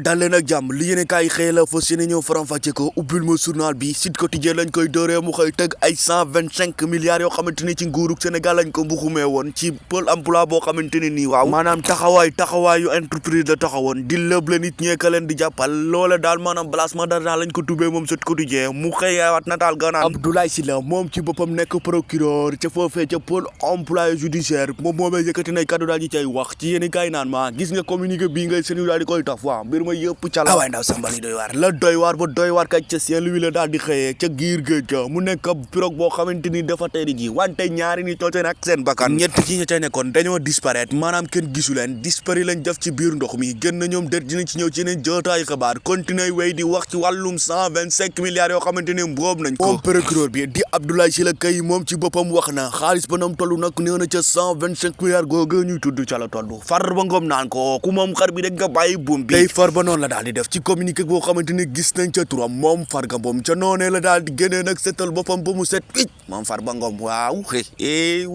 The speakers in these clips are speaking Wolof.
dal leen ak jàmm li yéene kaay xëy la fa seen ñëw faram-fàcce ko ubbil ma journal bi Sud Quotidien lañ koy dooree mu xëy tëgg ay 125 milliards yoo xamante ni ci nguurug Sénégal lañ ko mbuxumee woon ci pôle emploi boo xamante ne nii waaw maanaam taxawaayu entreprise la taxawoon di lëble nit ñeeka leen di jàppal loola daal maanaam balancement d'argent lañ ko tubbee moom Sud Quotidien mu xëyaat nataal ganaan Abdoulaye Sylla moom ci boppam nekk procureur ca foofee ca pôle emploi judiciaire moom moomee yëkkati nay kaddu daal ñi cay wax ci yéene kaay naan ma gis nga communiqué bii ngay seen daal di koy taf waaw ma yëpp ca la waaye ndaw sambali doy waar la doy waar ba doy waar kay ca Saint-Louis la daal di xëyee ca giir géej ga mu nekk pirogue boo xamante ni dafa tey di ji wante ñaari ni toote nag seen bakkan ñett ci ña ca nekkoon dañoo disparaître maanaam kenn gisu leen dispari lañ def ci biir ndox mi gën na ñoom dër dinañ ci ñëw ci yeneen jotaayu xabaar continuer wéy di wax ci wàllum 125 milliards yoo xamante ni mboob nañ ko moom procureur bi di Abdoulaye Sylla kay moom ci boppam wax na xaalis ba nam toll nag nee na ca 125 milliards googu ñuy tudd ca la toll Farba Ngom naan ko ku moom xar bi rek nga bàyyi buum bi ba noonu la daal di def ci communiqué boo xamante ni gis nañ ca turam moom Farba Ngom ca noonee la daal di génnee nag setal boppam ba mu set wicc moom Farba Ngom waaw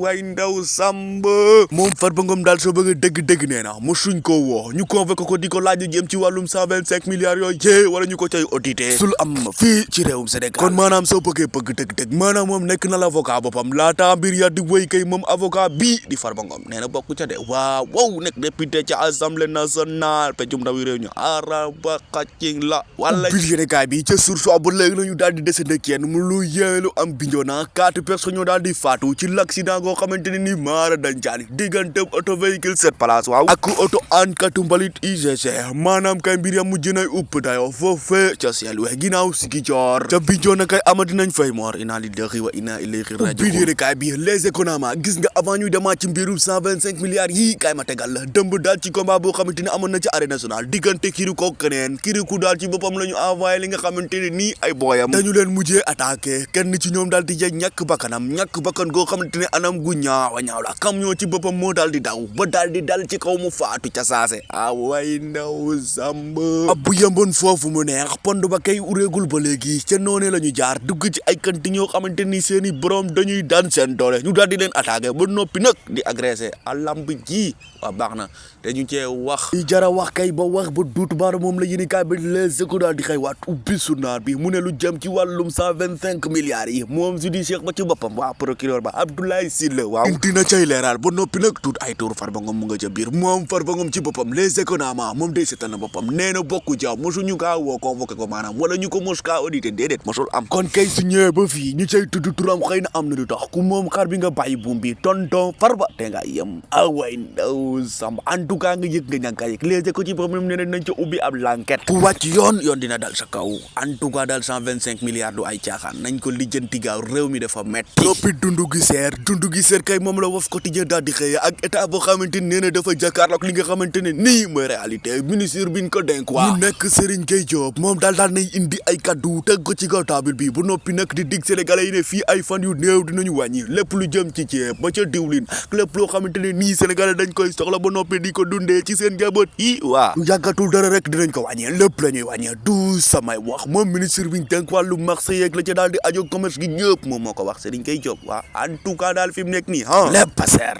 way ndaw samba moom Farba Ngom daal soo bëgg dëgg-dëgg nee na mosuñ ko woo ñu convoqué ko di ko laaj jëm ci wàllum 125 milliards yooyu jee wala ñu ko cay audité sul am fii ci réewum Sénégal kon maanaam soo bëggee bëgg dëgg-dëgg maanaam moom nekk na l'avocat boppam laata mbir ya di wéy kay moom avocat bii di Farba Ngom nee na bokk ca de waaw nekk député ca assemblée nationale peccum ndaw yi réew ñu araba xaccing la wala bil yéene kaay bi ca source ba léegi nañu daal di desende kenn mu lu yeelu am Bignona 4 personnes ñoo daal di faatu ci l'accident goo xamante ne ni maara dañ caani diggante auto véhicule 7 places waaw ak auto ankatu mbalit UGC maanaam kay mbir ya mujj nay upp dayo foofee ca Saint-Louis ginnaaw siki coor ca Bignona kay amati nañ fay moor inna lillahi wa inna ilayhi raji'un bil yéene kaay bi les économies gis nga avant ñuy demaat ci mbirum 125 milliards yi kaay ma tegal la dëmb daal ci combat boo xamante ni amoon na ci arène nationale diggante Kirikou keneen Kirikou daal ci boppam la ñu envoyé li nga xamante ne nii ay booyam dañu leen mujjee attaqué kenn ci ñoom daal di jël ñàkk bakkan goo xamante ne anam gu ñaawa ñaaw la camion ci boppam moo daal di daw ba daal di dal ci kaw mu faatu ca saase way ndaw samba bu yemboon foofu mu neex pond ba kay uréegul ba léegi ca noonee la ñu jaar dugg ci ay kanti ñoo xamante ni seeni borom dañuy daan seen doole ñu daal di leen attaqué ba noppi nag di agressé alamb ji waa baax na te ñu cee wax li jara wax kay ba wax ba duut baara moom la yéeni kaay bi les éco daal di xëy waat ubbi journal bi mu ne lu jëm ci wàllum 125 milliards yi moom judiciaire ba ci boppam waa procureur ba Abdoulaye Sylla waaw dina cay leeral ba noppi nag tuut ay tuur Farba Ngom mu nga ca biir moom Farba Ngom ci boppam les économies moom day seetal na boppam nee na bokku jaaw mosuñu kaa woo convoqué ko maanaam wala ñu ko mos kaa audité déedéet mosul am kon kay su ñëwee ba fii ñu cay tudd turam xëy na am na lu tax ku moom xar bi nga bàyyi buum bi tonton Farba te nga yem away ndaw samba en tout cas nga yëg nga ñànkaa yëg les ko ci problème nee nañ ca ubbi ab l'enquête ku wàcc yoon dina dal sa kaw en tout cas daal 125 milliards du ay caaxaan nañ ko lijjanti gaaw réew mi dafa metti noppi dundu gi seer kay moom la Wolof Quotidien daal di xëye ak état boo xamante ne nee na dafa jàkkaarloo ak li nga xamante ne nii mooy réalité ministre biñ ko dénk waa mu nekk Serigne Gueye Diop moom daal nay indi ay kaddu teg ko ci kaw table bi bu noppi nag di dig sénégalais yi ne fii ay fan yu néew dinañu wàññi lépp lu jëm ci ceeb ba ca diwlin lépp loo xamante ne nii sénégalais dañ koy soxla ba noppi di ko dundee ci seen njaboot yi waa yàggatul dara rek dinañ ko wàññee lépp la ñuy wàññee du samay wax moom ministre biñ dénk wàllu marché yeeg la ca daal di ajo commerce gi ñëpp moom moo ko wax Serigne Gueye Diop waa en tout cas daal fi mu nekk nii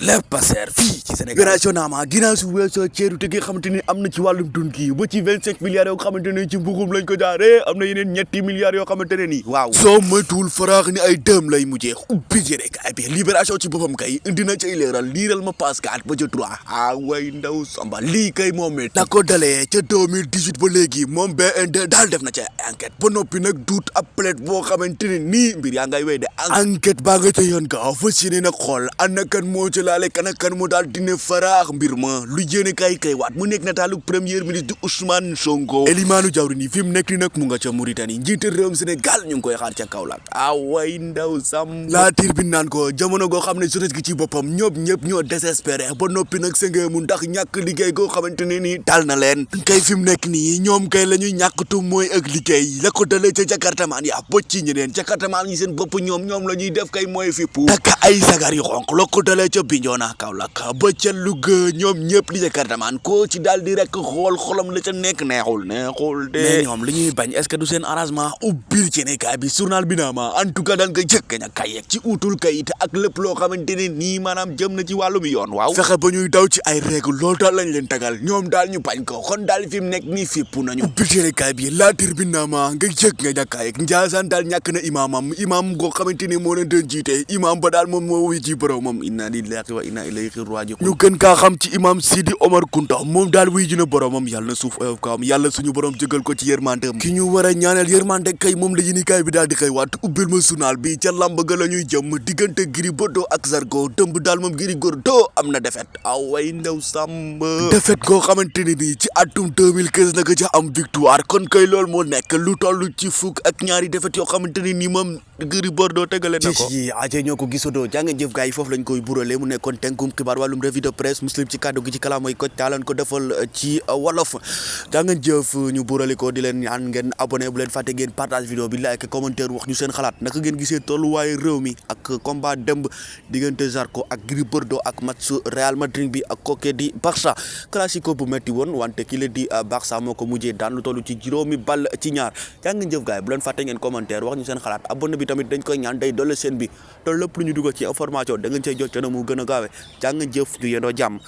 lépp a seer fii ci Sénégal opérationnellement ginnaaw su weesoo ceeru te gi xamante ni am na ci wàllum dund gi ba ci 25 milliards yoo xamante ne ci mbugum lañ ko jaaree am na yeneen ñetti milliards yoo xamante ne nii waaw soo moytuwul faraax ni ay dëm lay mujjee ubbi jëre kaay bi libération ci boppam kay indi na cay leeral liiral ma passe 4 ba ca 3 way ndaw samba lii kay moom it da ko dalee ca 2018 ba léegi moom BND daal def na ca enquête ba noppi nag duut ab plainte boo xamante ne nii mbir yaa ngay wéy de enquête baa nga ca yoon ka fas yéene nag xool ana kan moo ca laale kan moo daal dine faraax mbir ma lu yéene kay waat mu nekk nataalu premier ministre di Ousmane Sonko Elimaanu Jawriñ fi mu nekk ni nag mu nga ca Mauritanie njiital réewum Sénégal ñu ngi koy xaar ca Kaolack way ndaw sam laa tiir bi naan ko jamono goo xam ne jeunesse gi ci boppam ñëpp ñoo désespéré ba noppi nag sëngeemu ndax ñàkk liggéey goo xamante ne nii dal na leen kay fi mu nekk nii ñoom kay la ñuy ñàkktu mooy ak liggéey la ko dalee ca jakartamaan ya ba ci ñeneen jakartamaan ñi seen bopp ñoom la ñuy def kay mooy fippu takk ay sagar yu xonq la ko dalee ca Bignona Kaolack ba ca Louga ñoom ñëpp di jakartamaan ko ci daal di rek xool xolam la ca nekk neexul de mais ñoom li ñuy bañ est-ce que du seen arrangement ubbil ci nekkaay bi journal bi naa ma en tout cas daal nga jëkk ña kayek ci utul kayit ak lépp loo xamante ne nii maanaam jëm na ci wàllum yoon waaw fexe ba ñuy daw ci ay règle loolu daal lañ leen tagal ñoom daal ñu bañ ko kon daal fi mu nekk nii fépp nañu ubbil yéenekaay bi La Tribune naa ma nga yëg nga ñàkkaay Njaasaan daal ñàkk na imaam goo xamante ni moo leen doon jiite imaam ba daal moom moo wuy ji boromam inna lillahi wa inna ilayhi raaji'uun ñu gën kaa xam ci imaam Sidi Omar Kunta moom daal wuy ji na boromam yàlla na suuf oyof kaam yàlla suñu borom jëgal ko ci yërmandem ki ñu war a ñaanal yërmande kay moom la yéenekaay bi daal di xëy waat ubbil ma journal bi ca làmb ga la ñuy jëm diggante Gris Bordeaux ak Zarko dëmb daal moom Gris Bordeaux am na défaite away ndaw sàmb défaite koo xamante ni nii ci atum 2015 naka ca am victoire kon kay loolu moo nekk lu toll ci fukk ak ñaari défaite yoo xamante ni nii moom Gris Bordeaux tegale na ko yi aje ñoo ko gisandoo jàngeen jëf gars yi foofu lañ koy burale mu nekkoon tenkum xibaar wàllum revue de presse muslim ci kàddu gi ci kalaamay ko taalan ko defal ci wolof jàngeen jëf ñu burale ko di leen ñaan ngeen abonné bu leen fàtte ngeen partage vidéo bi like commentaire wax ñu seen xalaat naka ngeen gisee tolluwaaye réew mi ak combat demb diggante Zarko ak Gris Bordeaux ak match Real Madrid bi ak koke di Barça classico bu metti woon wante ki la di Barça moo ko mujjee daan lu toll ci juróomi ball ci ñaar jàngeen jëf gars yi bu leen fàtte ngeen commentaire wax ñu seen xalaat abonné bi tamit dañ koy ñaan day doole seen bi te lépp lu ñu dugal ci information da ngeen cey jot te na mu gën a gaawe jàngeen jëf ñu yendoo jàmm